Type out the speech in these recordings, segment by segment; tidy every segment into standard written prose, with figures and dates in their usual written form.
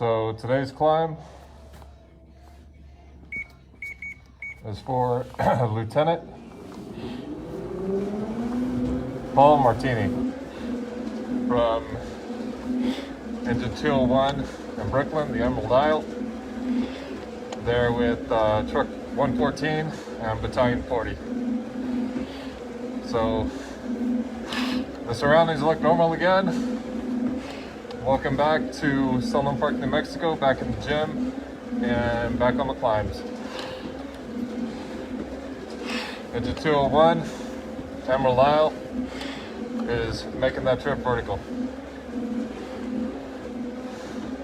So today's climb is for Lieutenant Paul Martini from Engine 201 in Brooklyn, the Emerald Isle. There with Truck 114 and Battalion 40. So the surroundings look normal again. Welcome back to Sunland Park, New Mexico, back in the gym and back on the climbs. Engine 201, Emerald Isle, is making that trip vertical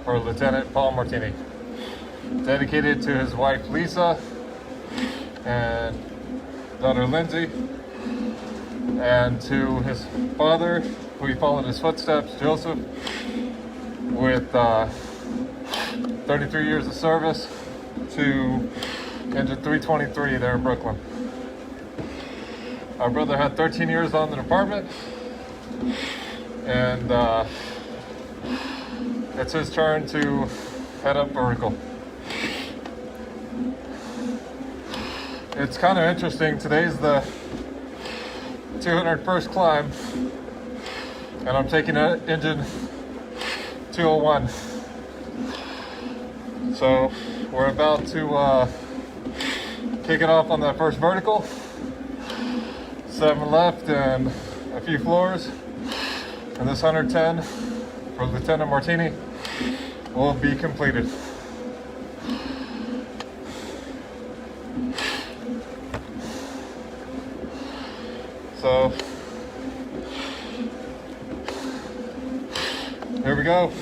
for Lieutenant Paul Martini. Dedicated to his wife Lisa and daughter Lindsay, and to his father, who he followed his footsteps, Joseph, with 33 years of service, to Engine 323 there in Brooklyn. Our brother had 13 years on the department, and it's his turn to head up vertical. It's kind of interesting. Today's the 201st climb, and I'm taking Engine 201. So we're about to kick it off on that first vertical. 7 left and a few floors, and this 110 for Lieutenant Martini will be completed. So here we go.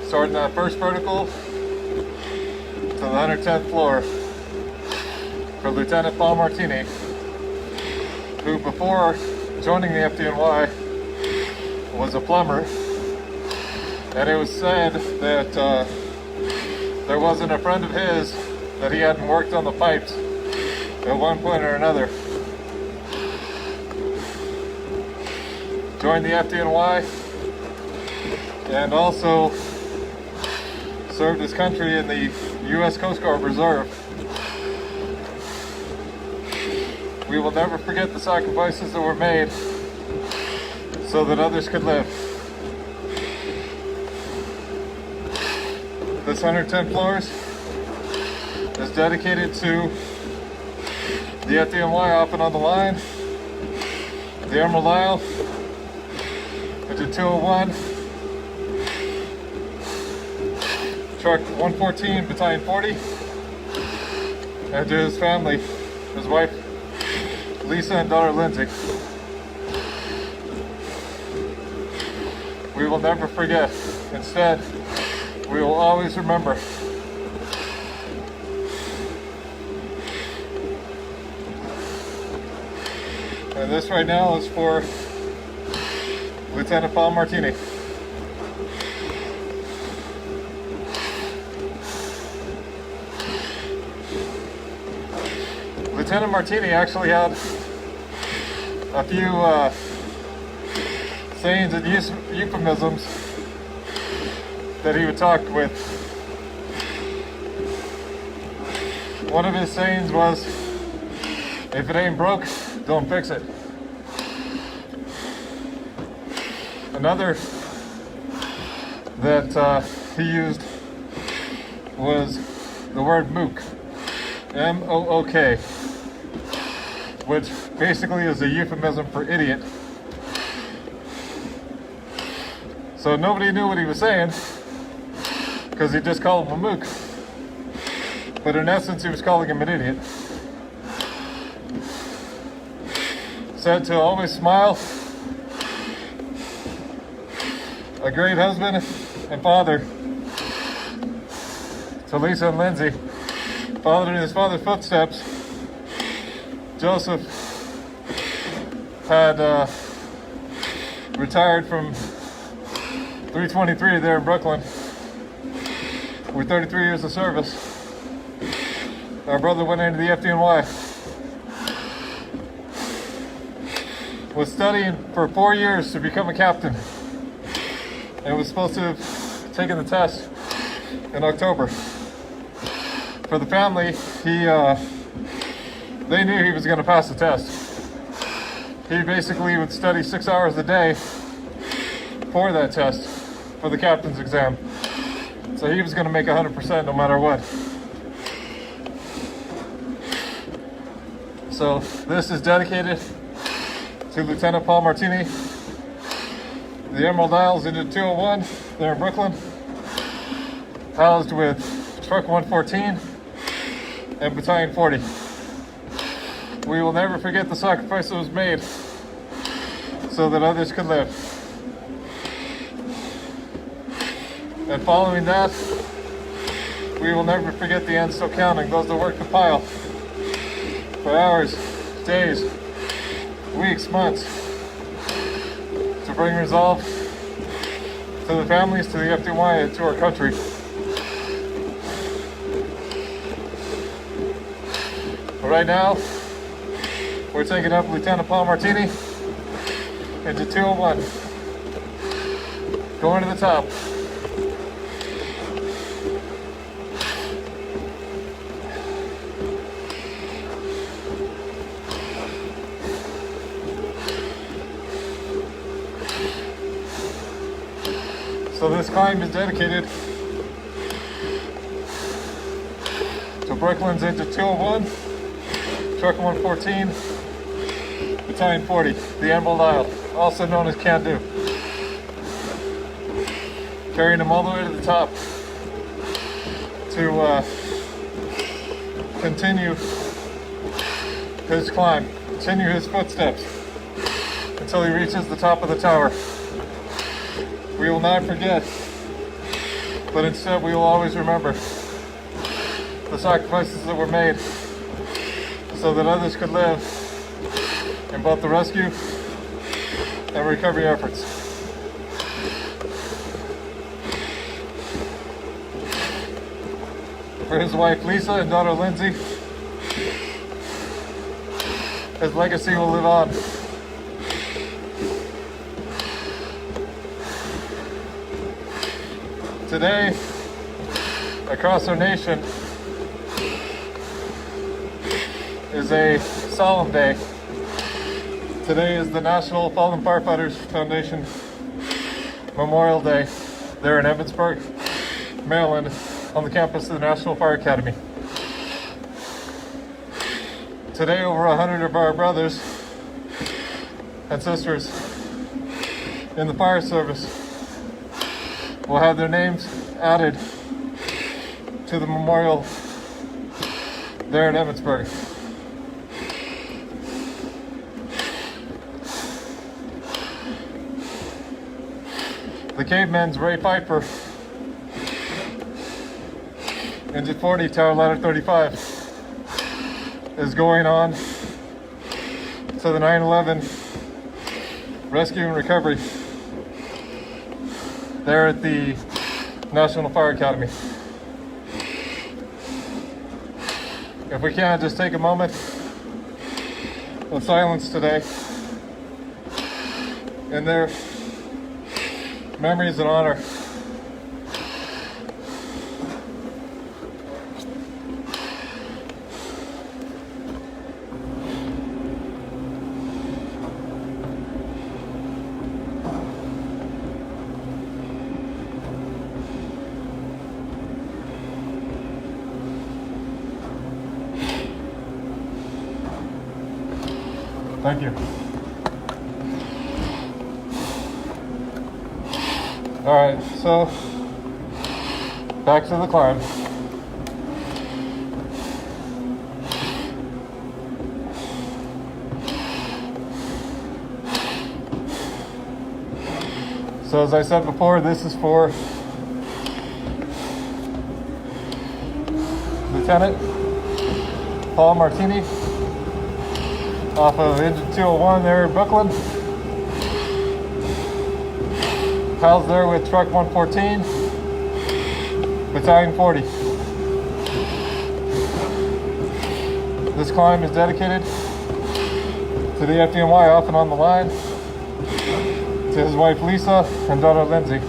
Starting that first vertical to the 110th floor for Lieutenant Paul Martini, who before joining the FDNY was a plumber, and it was said that there wasn't a friend of his that he hadn't worked on the pipes at one point or another. Joined the FDNY and also served his country in the U.S. Coast Guard Reserve. We will never forget the sacrifices that were made so that others could live. This 110 floors is dedicated to the FDNY off and on the line, the Emerald Isle, Engine 201, Truck 114, Battalion 40, and to his family, his wife Lisa and daughter Lindsay. We will never forget. Instead, we will always remember. And this right now is for Lieutenant Paul Martini. Lieutenant Martini actually had a few sayings and euphemisms that he would talk with. One of his sayings was, "If it ain't broke, don't fix it." Another that he used was the word mook, M-O-O-K, which basically is a euphemism for idiot. So nobody knew what he was saying because he just called him a mook. But in essence, he was calling him an idiot. Said to always smile. A great husband and father to Lisa and Lindsay. Followed in his father's footsteps. Joseph had retired from 323 there in Brooklyn with 33 years of service. Our brother went into the FDNY. Was studying for 4 years to become a captain. and was supposed to have taken the test in October. For the family, they knew he was going to pass the test. He basically would study 6 hours a day for that test, for the captain's exam. So he was going to make 100% no matter what. So this is dedicated to Lieutenant Paul Martini. The Emerald Isles into 201, there in Brooklyn, housed with Truck 114 and Battalion 40. We will never forget the sacrifice that was made so that others could live. And following that, we will never forget the end still counting, those that worked the pile for hours, days, weeks, months, to bring resolve to the families, to the FDY, and to our country. But right now, we're taking up Lieutenant Paul Martini into 201, going to the top. So this climb is dedicated to Brooklyn's into 201, Truck 114, Battalion 40, the Emerald Isle, also known as Can Do. Carrying him all the way to the top to continue his climb, continue his footsteps until he reaches the top of the tower. We will not forget, but instead we will always remember the sacrifices that were made so that others could live in both the rescue and recovery efforts. For his wife Lisa and daughter Lindsay, his legacy will live on. Today, across our nation, is a solemn day. Today is the National Fallen Firefighters Foundation Memorial Day there in Evansburg, Maryland, on the campus of the National Fire Academy. Today, over 100 of our brothers and sisters in the fire service will have their names added to the memorial there in Evansburg. The Caveman's Ray Piper, Engine 40, Tower Ladder 35, is going on to the 9/11 rescue and recovery there at the National Fire Academy. If we can, just take a moment of silence today in their memories and honor. Thank you. All right, so back to the climb. So as I said before, this is for Lieutenant Paul Martini off of Engine 201 there in Brooklyn. Housed there with Truck 114, Battalion 40. This climb is dedicated to the FDNY off and on the line, to his wife Lisa and daughter Lindsay.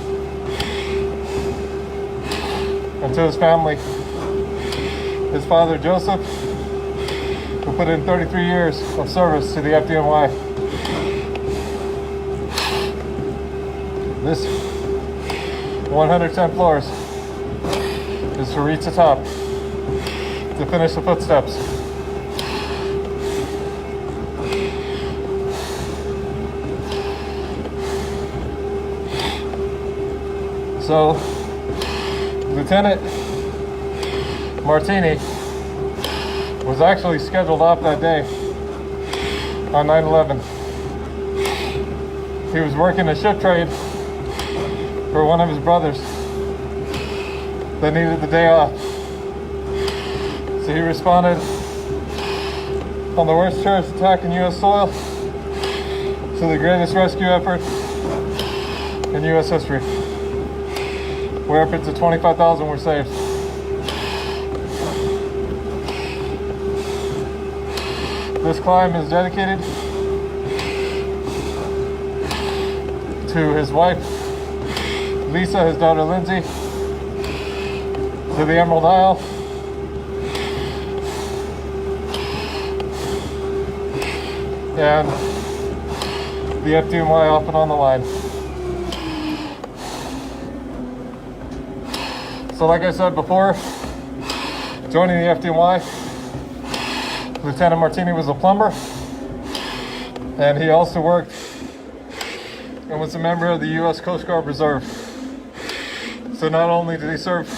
and to his family. His father, Joseph, who put in 33 years of service to the FDNY. This 110 floors is to reach the top, to finish the footsteps. So, Lieutenant Martini was actually scheduled off that day on 9/11. He was working a shift trade for one of his brothers that needed the day off. So he responded on the worst terrorist attack in U.S. soil to the greatest rescue effort in U.S. history, where upwards of 25,000 were saved. This climb is dedicated to his wife, Lisa, his daughter, Lindsay, to the Emerald Isle, and the FDNY off and on the line. So like I said before, joining the FDNY, Lieutenant Martini was a plumber, and he also worked and was a member of the U.S. Coast Guard Reserve. So not only did he serve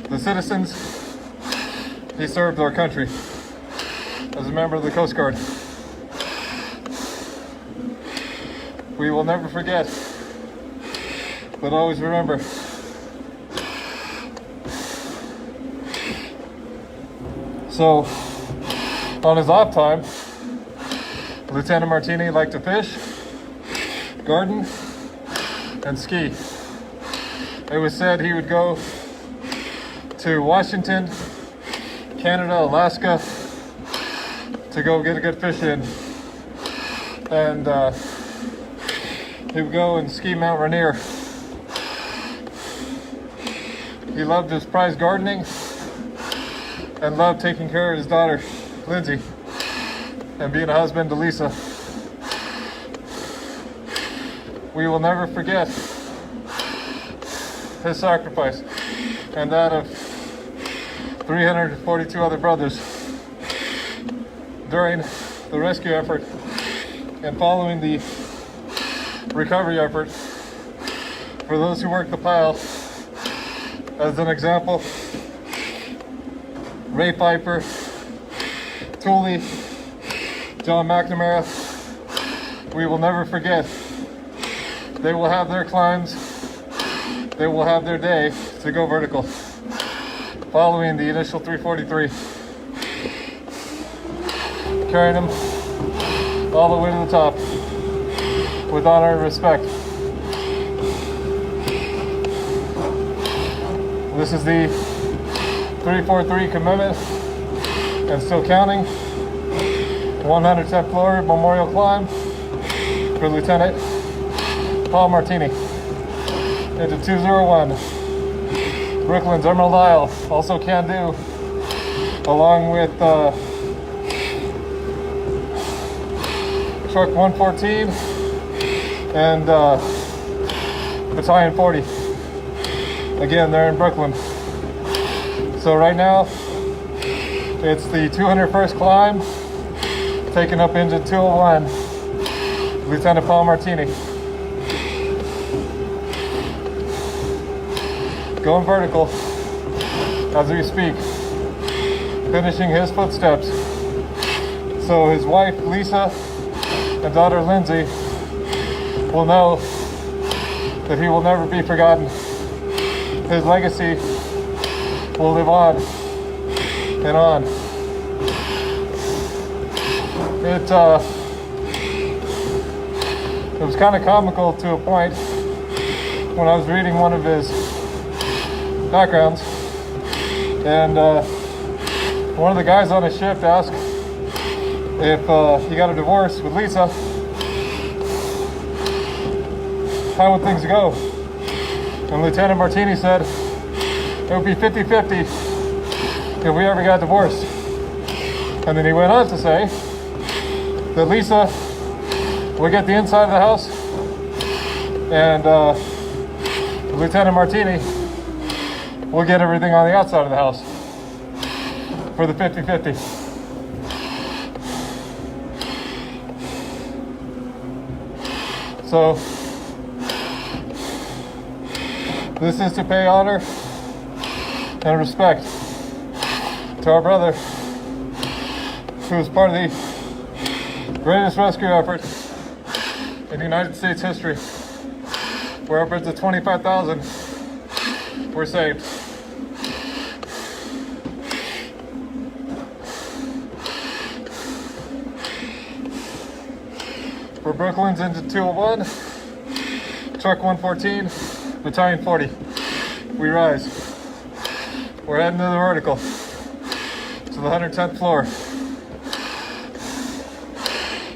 the citizens, he served our country as a member of the Coast Guard. We will never forget, but always remember. So, on his off time, Lieutenant Martini liked to fish, garden, and ski. It was said he would go to Washington, Canada, Alaska to go get a good fish in. And he would go and ski Mount Rainier. He loved his prize gardening and loved taking care of his daughter, Lindsay, and being a husband to Lisa. We will never forget his sacrifice and that of 342 other brothers during the rescue effort and following the recovery effort. For those who worked the pile, as an example, Ray Pfeiffer, Tooley, John McNamara, we will never forget. They will have their climbs, they will have their day to go vertical, following the initial 343, carrying them all the way to the top with honor and respect. This is the 343 commitment and still counting 110th floor memorial climb for Lieutenant Paul Martini into 201. Brooklyn's Emerald Isle, also can do, along with Truck 114 and Battalion 40. Again, they're in Brooklyn. So right now, it's the 201st climb, taken up into 201, Lieutenant Paul Martini. Going vertical as we speak, finishing his footsteps. So his wife, Lisa, and daughter, Lindsay, will know that he will never be forgotten. His legacy will live on and on. It was kind of comical to a point when I was reading one of his backgrounds, and one of the guys on his shift asked if he got a divorce with Lisa, how would things go? And Lieutenant Martini said, it would be 50-50 if we ever got divorced. And then he went on to say that Lisa would get the inside of the house, and Lieutenant Martini will get everything on the outside of the house for the 50-50. So this is to pay honor and respect to our brother, who was part of the greatest rescue effort in United States history, where upwards of 25,000 were saved. For Brooklyn's into 201, Truck 114, Battalion 40. We rise. We're heading to the vertical, to the 110th floor.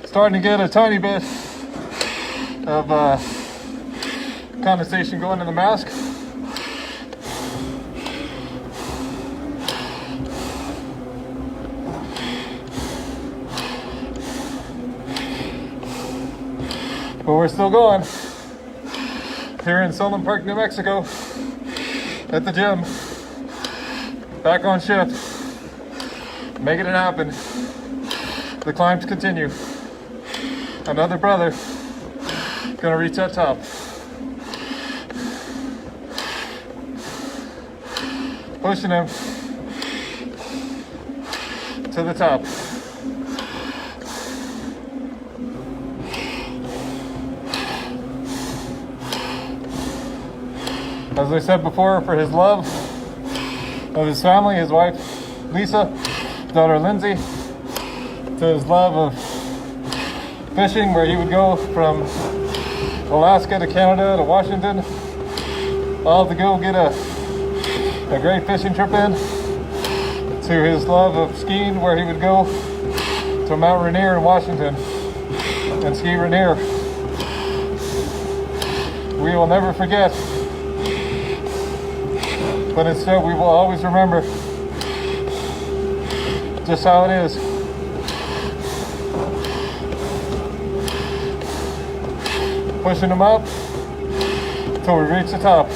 Starting to get a tiny bit of condensation going in the mask. But we're still going here in Sunland Park, New Mexico, at the gym, back on shift, making it happen. The climbs continue. Another brother gonna reach that top. Pushing him to the top. As I said before, for his love of his family, his wife Lisa, daughter Lindsay, to his love of fishing, where he would go from Alaska to Canada to Washington, all to go get a great fishing trip in, to his love of skiing, where he would go to Mount Rainier in Washington and ski Rainier. We will never forget, but instead we will always remember just how it is. Pushing them up until we reach the top.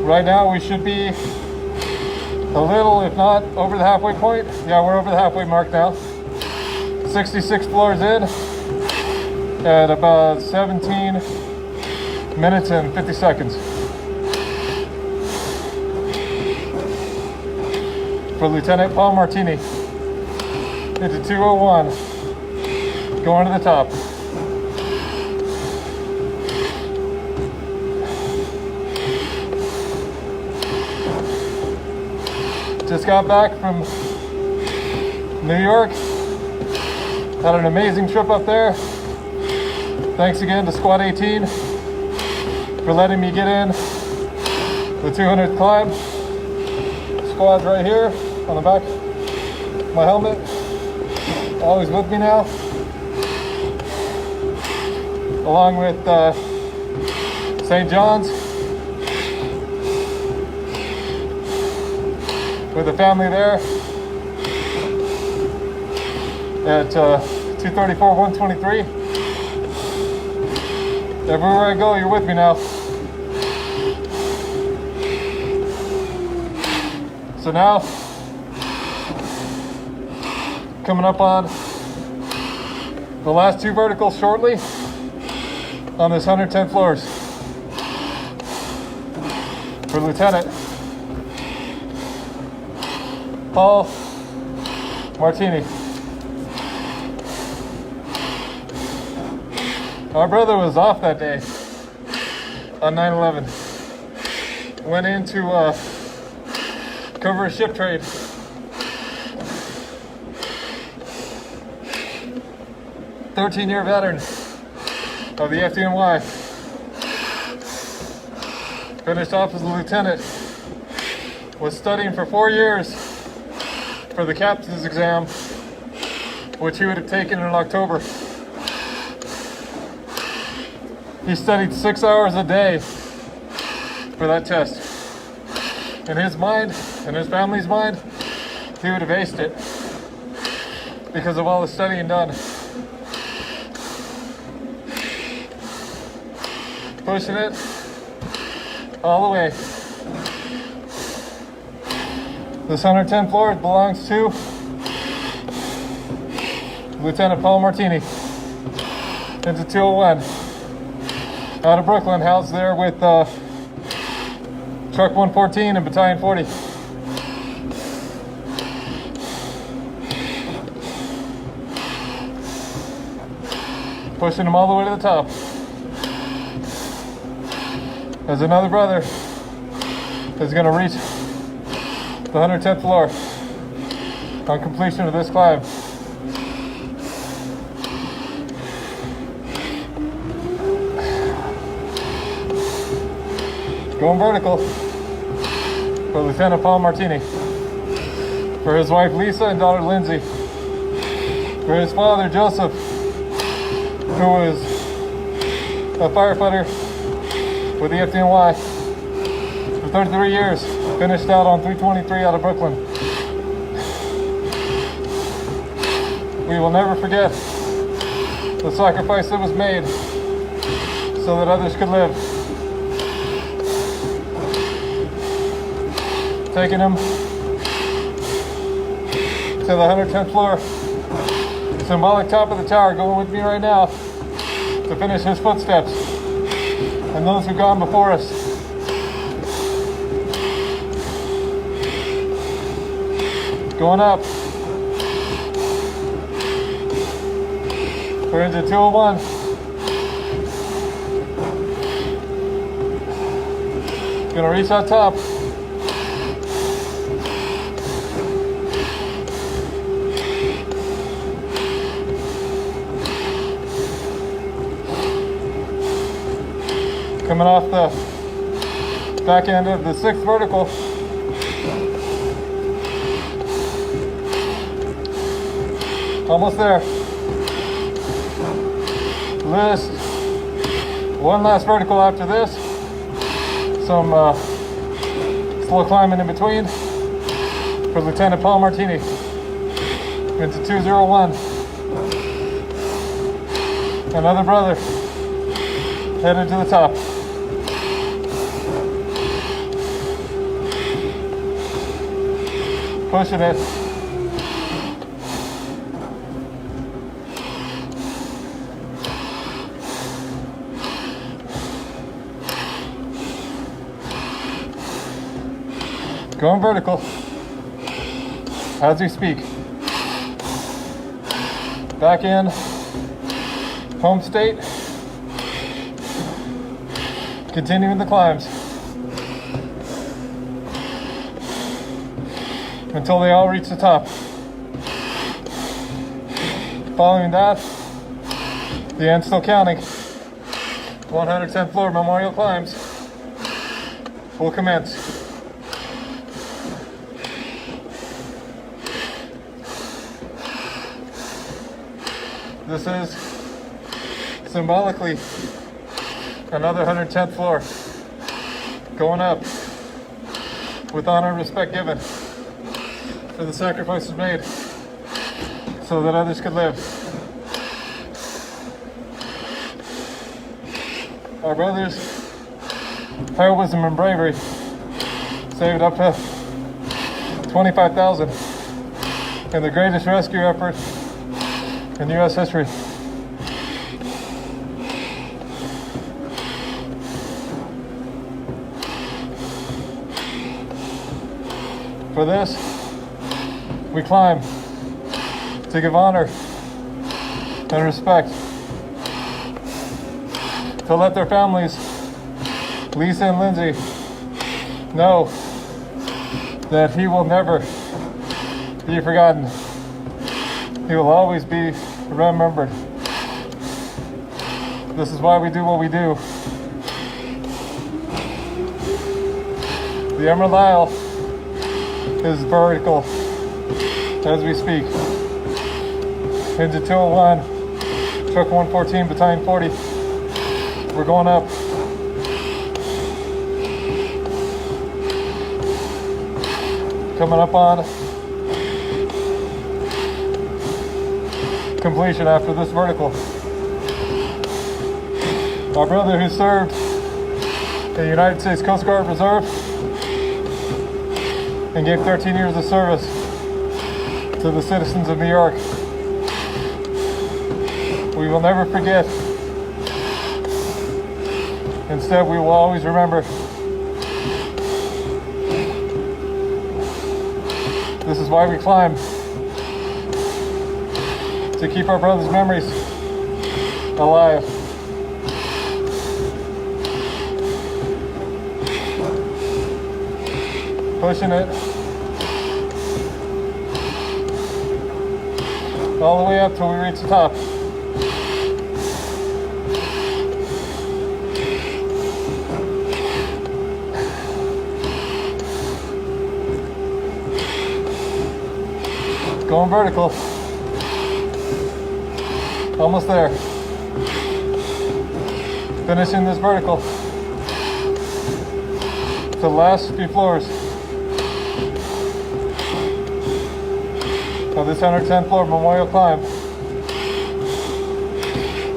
Right now we should be a little, if not over the halfway point. Yeah, we're over the halfway mark now. 66 floors in at about 17 minutes and 50 seconds. For Lieutenant Paul Martini, into 201, going to the top. Just got back from New York, had an amazing trip up there. Thanks again to Squad 18 for letting me get in the 200th climb. Squad's right here on the back of my helmet, always with me now, along with St. John's, with the family there at 234, 123. Everywhere I go, you're with me now. So now, coming up on the last two verticals shortly on this 110 floors for Lieutenant Paul Martini. Our brother was off that day on 9/11. Went in to cover a ship trade. "13-year veteran of the FDNY. Finished off as a lieutenant. Was studying for 4 years for the captain's exam, which he would have taken in October. He studied 6 hours a day for that test. In his mind, in his family's mind, he would have aced it because of all the studying done. Pushing it all the way. This 110 floor belongs to Lieutenant Paul Martini. Into 201. Out of Brooklyn, housed there with Truck 114 and Battalion 40. Pushing him all the way to the top. As another brother is going to reach the 110th floor on completion of this climb. Going vertical for Lieutenant Paul Martini, for his wife Lisa and daughter Lindsay, for his father Joseph, who was a firefighter with the FDNY for 33 years, finished out on 323 out of Brooklyn. We will never forget the sacrifice that was made so that others could live. Taking him to the 110th floor, symbolic top of the tower, going with me right now to finish his footsteps and those who've gone before us. Going up. We're into 201. Gonna reach that top. Coming off the back end of the 6th vertical. Almost there. List one last vertical after this. Some slow climbing in between for Lieutenant Paul Martini. Into 201. Another brother headed to the top. Pushing it. Going vertical as we speak. Back in home state. Continuing the climbs until they all reach the top. Following that, the end still counting. 110th floor memorial climbs will commence. This is symbolically another 110th floor, going up with honor and respect given for the sacrifices made so that others could live. Our brothers' heroism and bravery saved up to 25,000 in the greatest rescue effort in U.S. history. For this, we climb to give honor and respect, to let their families, Lisa and Lindsay, know that he will never be forgotten. He will always be remembered. This is why we do what we do. The Emerald Isle is vertical as we speak. Into 201, Truck 114, Battalion 40. We're going up. coming up on completion after this vertical. My brother who served in the United States Coast Guard Reserve and gave 13 years of service to the citizens of New York. We will never forget. Instead, we will always remember. This is why we climb. To keep our brothers' memories alive. Pushing it all the way up till we reach the top. Going vertical. Almost there. Finishing this vertical. The last few floors of this 110th floor memorial climb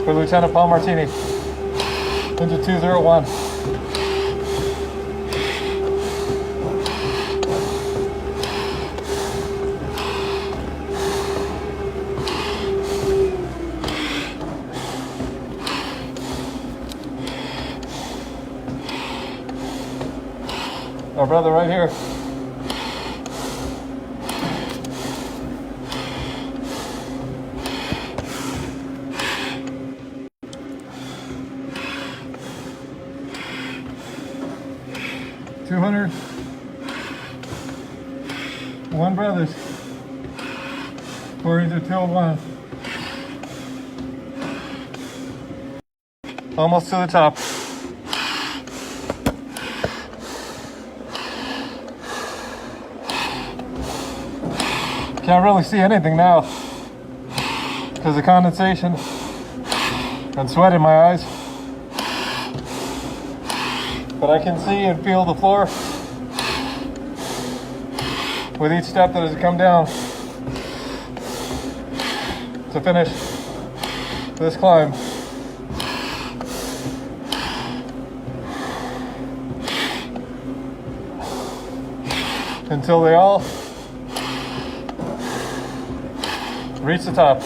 for Lieutenant Paul Martini into 201. Our brother right here. One brothers for into 201. Almost to the top. Can't really see anything now because of condensation and sweat in my eyes. But I can see and feel the floor with each step that has come down to finish this climb. Until they all reach the top,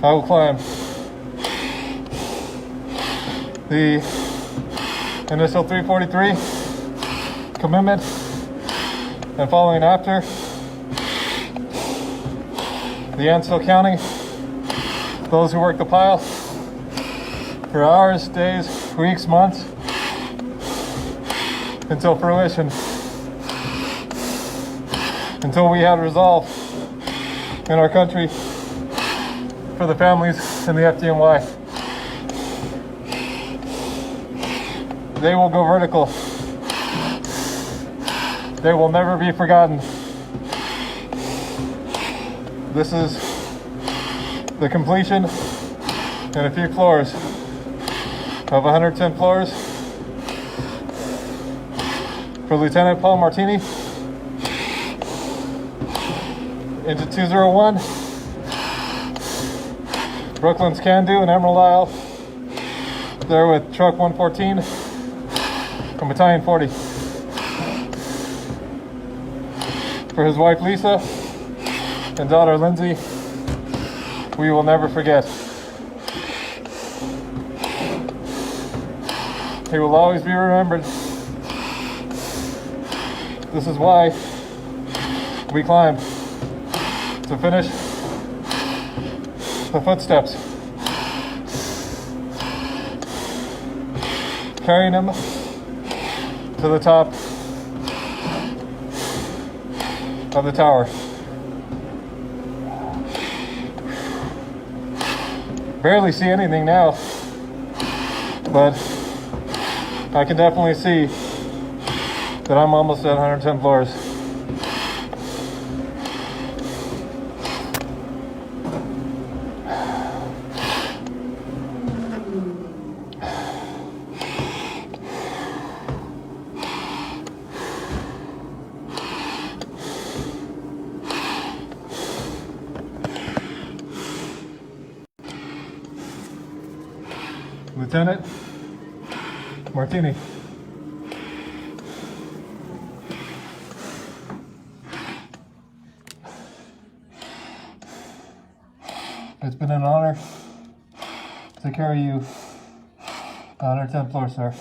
I will climb the initial 343 commitment and following after the ant still counting those who work the pile for hours, days, weeks, months until fruition, until we had resolve in our country for the families in the FDNY. They will go vertical. They will never be forgotten. This is the completion in a few floors of 110 floors for Lieutenant Paul Martini into 201. Brooklyn's Can Do and Emerald Isle. There with Truck 114 from Battalion 40. For his wife Lisa and daughter Lindsay, we will never forget. He will always be remembered. This is why we climbed, to finish the footsteps, carrying him to the top of the tower. Barely see anything now, but I can definitely see that I'm almost at 110 floors. Lieutenant Martini. It's been an honor to carry you on our 10th floor, sir.